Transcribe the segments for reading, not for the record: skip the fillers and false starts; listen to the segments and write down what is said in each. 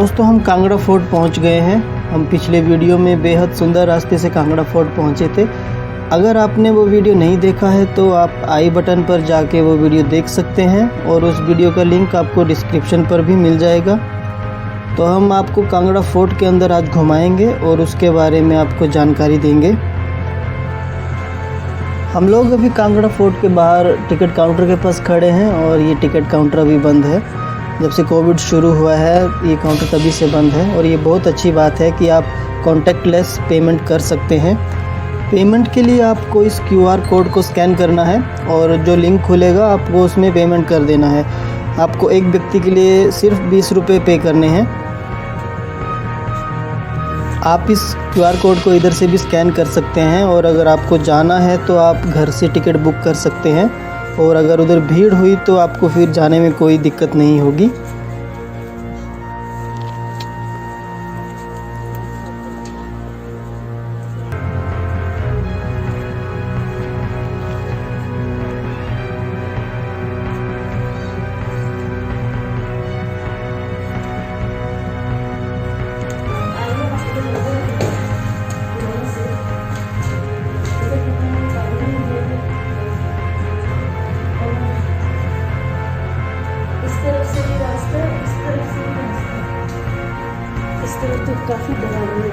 दोस्तों हम कांगड़ा फोर्ट पहुंच गए हैं। हम पिछले वीडियो में बेहद सुंदर रास्ते से कांगड़ा फोर्ट पहुंचे थे। अगर आपने वो वीडियो नहीं देखा है तो आप आई बटन पर जाके वो वीडियो देख सकते हैं और उस वीडियो का लिंक आपको डिस्क्रिप्शन पर भी मिल जाएगा। तो हम आपको कांगड़ा फोर्ट के अंदर आज घुमाएंगे और उसके बारे में आपको जानकारी देंगे। हम लोग अभी कांगड़ा फोर्ट के बाहर टिकट काउंटर के पास खड़े हैं और ये टिकट काउंटर अभी बंद है। जब से कोविड शुरू हुआ है ये काउंटर तभी से बंद है और ये बहुत अच्छी बात है कि आप कॉन्टैक्टलेस पेमेंट कर सकते हैं। पेमेंट के लिए आपको इस QR कोड को स्कैन करना है और जो लिंक खुलेगा आपको उसमें पेमेंट कर देना है। आपको एक व्यक्ति के लिए सिर्फ 20 रुपये पे करने हैं। आप इस QR कोड को इधर से भी स्कैन कर सकते हैं और अगर आपको जाना है तो आप घर से टिकट बुक कर सकते हैं और अगर उधर भीड़ हुई तो आपको फिर जाने में कोई दिक्कत नहीं होगी। तो काफी बड़ा है।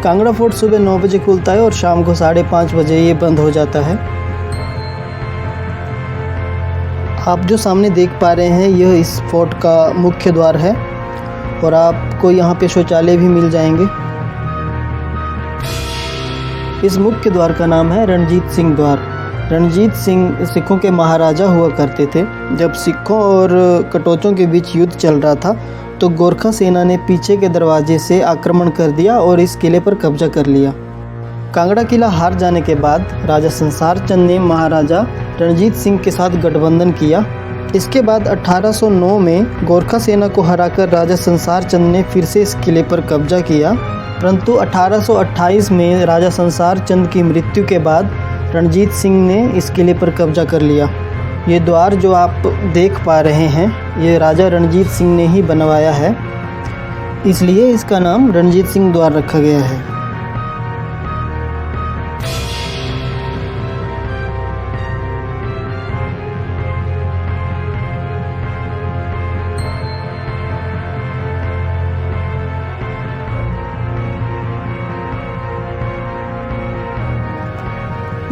कांगड़ा फोर्ट सुबह 9 बजे खुलता है और शाम को 5:30 बजे ये बंद हो जाता है। आप जो सामने देख पा रहे हैं यह इस फोर्ट का मुख्य द्वार है और आपको यहाँ पे शौचालय भी मिल जाएंगे। इस मुख्य द्वार का नाम है रणजीत सिंह द्वार। रणजीत सिंह सिखों के महाराजा हुआ करते थे। जब सिखों और कटोचों के बीच युद्ध चल रहा था तो गोरखा सेना ने पीछे के दरवाजे से आक्रमण कर दिया और इस किले पर कब्जा कर लिया। कांगड़ा किला हार जाने के बाद राजा संसार चंद ने महाराजा रणजीत सिंह के साथ गठबंधन किया। इसके बाद 1809 में गोरखा सेना को हराकर राजा संसार चंद ने फिर से इस किले पर कब्जा किया, परंतु 1828 में राजा संसार चंद की मृत्यु के बाद रणजीत सिंह ने इस किले पर कब्जा कर लिया। ये द्वार जो आप देख पा रहे हैं ये राजा रणजीत सिंह ने ही बनवाया है, इसलिए इसका नाम रणजीत सिंह द्वार रखा गया है।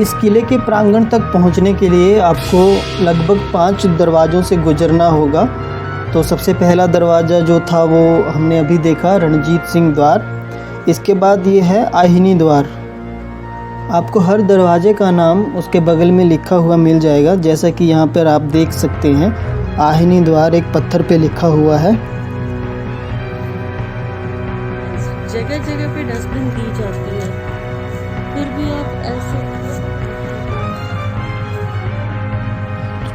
इस किले के प्रांगण तक पहुंचने के लिए आपको लगभग 5 दरवाज़ों से गुजरना होगा। तो सबसे पहला दरवाज़ा जो था वो हमने अभी देखा, रणजीत सिंह द्वार। इसके बाद ये है आहिनी द्वार। आपको हर दरवाजे का नाम उसके बगल में लिखा हुआ मिल जाएगा, जैसा कि यहाँ पर आप देख सकते हैं आहिनी द्वार एक पत्थर पे लिखा हुआ है। जगह जगह पे डस्टबिन दी जाती है, फिर भी आप ऐसे।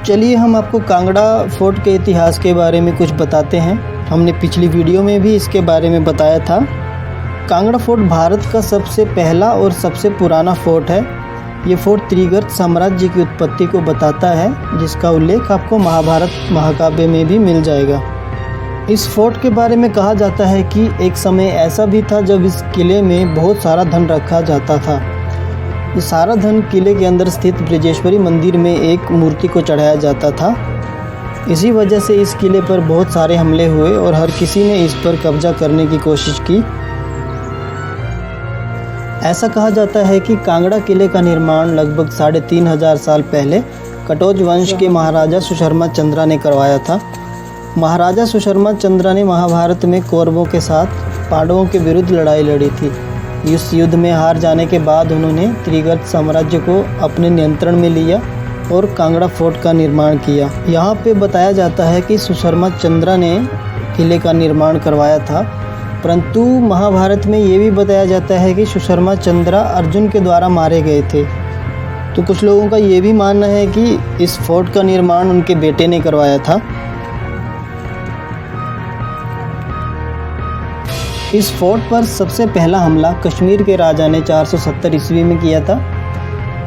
चलिए हम आपको कांगड़ा फोर्ट के इतिहास के बारे में कुछ बताते हैं। हमने पिछली वीडियो में भी इसके बारे में बताया था। कांगड़ा फोर्ट भारत का सबसे पहला और सबसे पुराना फोर्ट है। ये फोर्ट त्रिगर्त साम्राज्य की उत्पत्ति को बताता है, जिसका उल्लेख आपको महाभारत महाकाव्य में भी मिल जाएगा। इस फोर्ट के बारे में कहा जाता है कि एक समय ऐसा भी था जब इस किले में बहुत सारा धन रखा जाता था। ये सारा धन किले के अंदर स्थित ब्रजेश्वरी मंदिर में एक मूर्ति को चढ़ाया जाता था। इसी वजह से इस किले पर बहुत सारे हमले हुए और हर किसी ने इस पर कब्जा करने की कोशिश की। ऐसा कहा जाता है कि कांगड़ा किले का निर्माण लगभग 3500 साल पहले कटोच वंश के महाराजा सुशर्मा चंद्रा ने करवाया था। महाराजा सुशर्मा चंद्रा ने महाभारत में कौरवों के साथ पांडवों के विरुद्ध लड़ाई लड़ी थी। इस युद्ध में हार जाने के बाद उन्होंने त्रिगर्त साम्राज्य को अपने नियंत्रण में लिया और कांगड़ा फोर्ट का निर्माण किया। यहाँ पे बताया जाता है कि सुशर्मा चंद्रा ने किले का निर्माण करवाया था, परंतु महाभारत में ये भी बताया जाता है कि सुशर्मा चंद्रा अर्जुन के द्वारा मारे गए थे। तो कुछ लोगों का ये भी मानना है कि इस फोर्ट का निर्माण उनके बेटे ने करवाया था। इस फोर्ट पर सबसे पहला हमला कश्मीर के राजा ने 470 ईस्वी में किया था।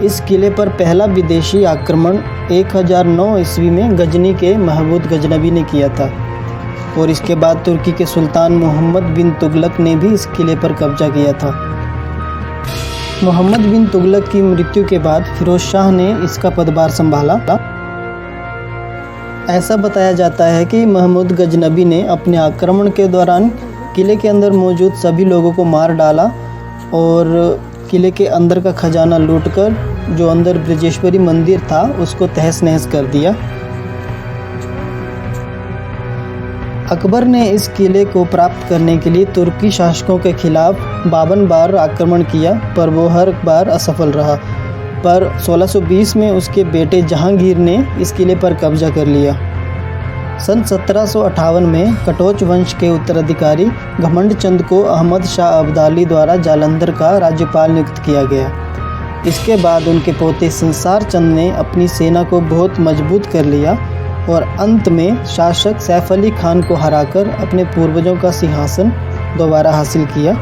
इस किले पर पहला विदेशी आक्रमण 1009 ईस्वी में गजनी के महमूद गजनबी ने किया था और इसके बाद तुर्की के सुल्तान मोहम्मद बिन तुगलक ने भी इस किले पर कब्जा किया था। मोहम्मद बिन तुगलक की मृत्यु के बाद फिरोज शाह ने इसका पदभार संभाला। ऐसा बताया जाता है कि महमूद गजनबी ने अपने आक्रमण के दौरान किले के अंदर मौजूद सभी लोगों को मार डाला और किले के अंदर का खजाना लूटकर जो अंदर ब्रजेश्वरी मंदिर था उसको तहस नहस कर दिया। अकबर ने इस किले को प्राप्त करने के लिए तुर्की शासकों के खिलाफ 52 बार आक्रमण किया, पर वो हर बार असफल रहा। पर 1620 में उसके बेटे जहांगीर ने इस किले पर कब्जा कर लिया। सन 1758 में कटोच वंश के उत्तराधिकारी घमंड चंद को अहमद शाह अब्दाली द्वारा जालंधर का राज्यपाल नियुक्त किया गया। इसके बाद उनके पोते संसार चंद ने अपनी सेना को बहुत मजबूत कर लिया और अंत में शासक सैफ अली खान को हराकर अपने पूर्वजों का सिंहासन दोबारा हासिल किया।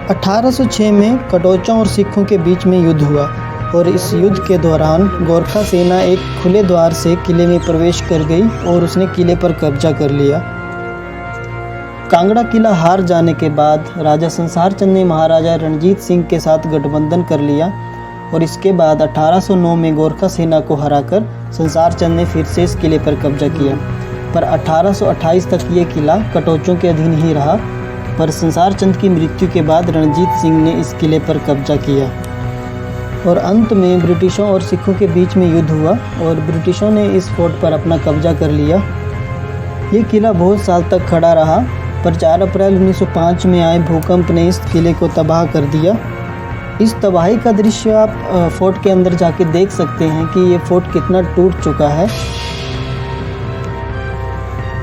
1806 में कटोचों और सिखों के बीच में युद्ध हुआ और इस युद्ध के दौरान गोरखा सेना एक खुले द्वार से किले में प्रवेश कर गई और उसने किले पर कब्जा कर लिया। कांगड़ा किला हार जाने के बाद राजा संसार चंद ने महाराजा रणजीत सिंह के साथ गठबंधन कर लिया और इसके बाद 1809 में गोरखा सेना को हराकर संसार चंद ने फिर से इस किले पर कब्जा किया। पर 1828 तक ये किला कटोचों के अधीन ही रहा, पर संसार चंद की मृत्यु के बाद रणजीत सिंह ने इस किले पर कब्जा किया और अंत में ब्रिटिशों और सिखों के बीच में युद्ध हुआ और ब्रिटिशों ने इस फोर्ट पर अपना कब्जा कर लिया। ये किला बहुत साल तक खड़ा रहा, पर 4 अप्रैल 1905 में आए भूकंप ने इस किले को तबाह कर दिया। इस तबाही का दृश्य आप फोर्ट के अंदर जाके देख सकते हैं कि ये फोर्ट कितना टूट चुका है।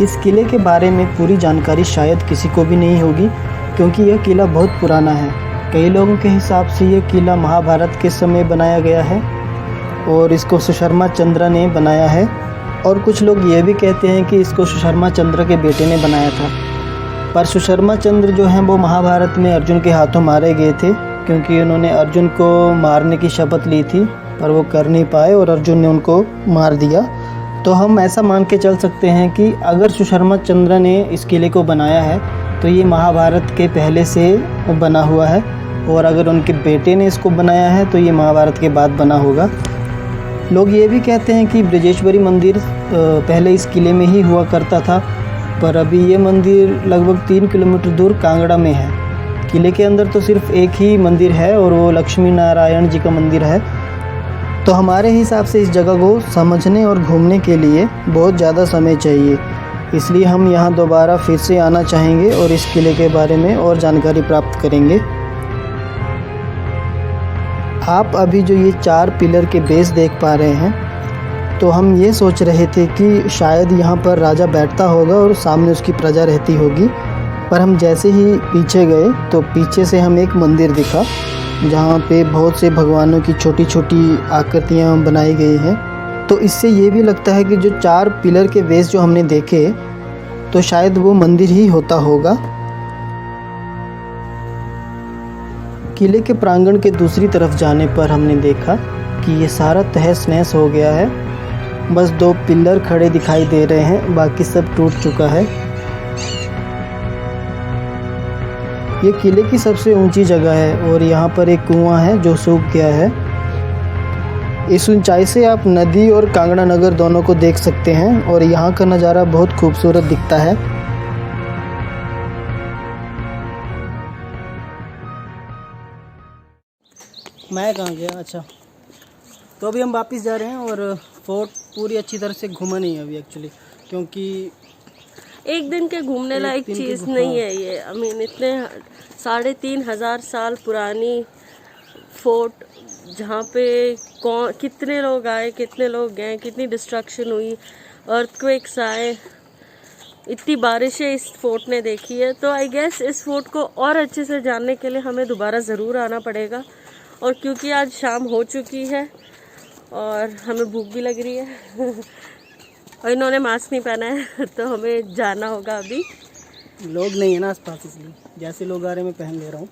इस किले के बारे में पूरी जानकारी शायद किसी को भी नहीं होगी, क्योंकि यह किला बहुत पुराना है। कई लोगों के हिसाब से यह किला महाभारत के समय बनाया गया है और इसको सुशर्मा चंद्र ने बनाया है, और कुछ लोग ये भी कहते हैं कि इसको सुशर्मा चंद्र के बेटे ने बनाया था। पर सुशर्मा चंद्र जो हैं वो महाभारत में अर्जुन के हाथों मारे गए थे, क्योंकि उन्होंने अर्जुन को मारने की शपथ ली थी, पर वो कर नहीं पाए और अर्जुन ने उनको मार दिया। तो हम ऐसा मान के चल सकते हैं कि अगर सुशर्मा चंद्र ने इस किले को बनाया है तो ये महाभारत के पहले से बना हुआ है, और अगर उनके बेटे ने इसको बनाया है तो ये महाभारत के बाद बना होगा। लोग ये भी कहते हैं कि ब्रजेश्वरी मंदिर पहले इस किले में ही हुआ करता था, पर अभी ये मंदिर लगभग 3 किलोमीटर दूर कांगड़ा में है। किले के अंदर तो सिर्फ एक ही मंदिर है और वो लक्ष्मी नारायण जी का मंदिर है। तो हमारे हिसाब से इस जगह को समझने और घूमने के लिए बहुत ज़्यादा समय चाहिए, इसलिए हम यहाँ दोबारा फिर से आना चाहेंगे और इस किले के बारे में और जानकारी प्राप्त करेंगे। आप अभी जो ये 4 पिलर के बेस देख पा रहे हैं, तो हम ये सोच रहे थे कि शायद यहाँ पर राजा बैठता होगा और सामने उसकी प्रजा रहती होगी, पर हम जैसे ही पीछे गए तो पीछे से हमें एक मंदिर दिखा जहाँ पे बहुत से भगवानों की छोटी छोटी आकृतियाँ बनाई गई हैं। तो इससे ये भी लगता है कि जो 4 पिलर के बेस जो हमने देखे तो शायद वो मंदिर ही होता होगा। किले के प्रांगण के दूसरी तरफ जाने पर हमने देखा कि ये सारा तहस नहस हो गया है, बस 2 पिलर खड़े दिखाई दे रहे हैं, बाकी सब टूट चुका है। ये किले की सबसे ऊंची जगह है और यहाँ पर एक कुआं है जो सूख गया है। इस ऊंचाई से आप नदी और कांगड़ा नगर दोनों को देख सकते हैं और यहाँ का नज़ारा बहुत खूबसूरत दिखता है। मैं कहाँ गया? अच्छा, तो अभी हम वापस जा रहे हैं और फोर्ट पूरी अच्छी तरह से घूमा नहीं है अभी एक्चुअली, क्योंकि एक दिन के घूमने लायक चीज़ नहीं है ये। आई मीन इतने 3,500 साल पुरानी फोर्ट, जहाँ पे कितने लोग आए, कितने लोग गए, कितनी डिस्ट्रक्शन हुई, अर्थक्वेक्स आए, इतनी बारिशें इस फोर्ट ने देखी है। तो आई गेस इस फोर्ट को और अच्छे से जानने के लिए हमें दोबारा ज़रूर आना पड़ेगा। और क्योंकि आज शाम हो चुकी है और हमें भूख भी लग रही है और इन्होंने मास्क नहीं पहना है तो हमें जाना होगा। अभी लोग नहीं है ना आसपास, इसलिए जैसे लोग आ रहे हैं मैं पहन ले रहा हूँ।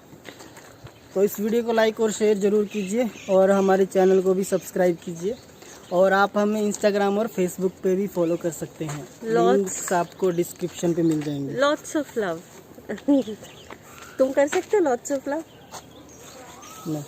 तो इस वीडियो को लाइक और शेयर ज़रूर कीजिए और हमारे चैनल को भी सब्सक्राइब कीजिए। और आप हमें इंस्टाग्राम और फेसबुक पे भी फॉलो कर सकते हैं, लिंक्स आपको डिस्क्रिप्शन पे मिल जाएंगे। Lots of love. तुम कर सकते हो लॉट्स ऑफ लव? No.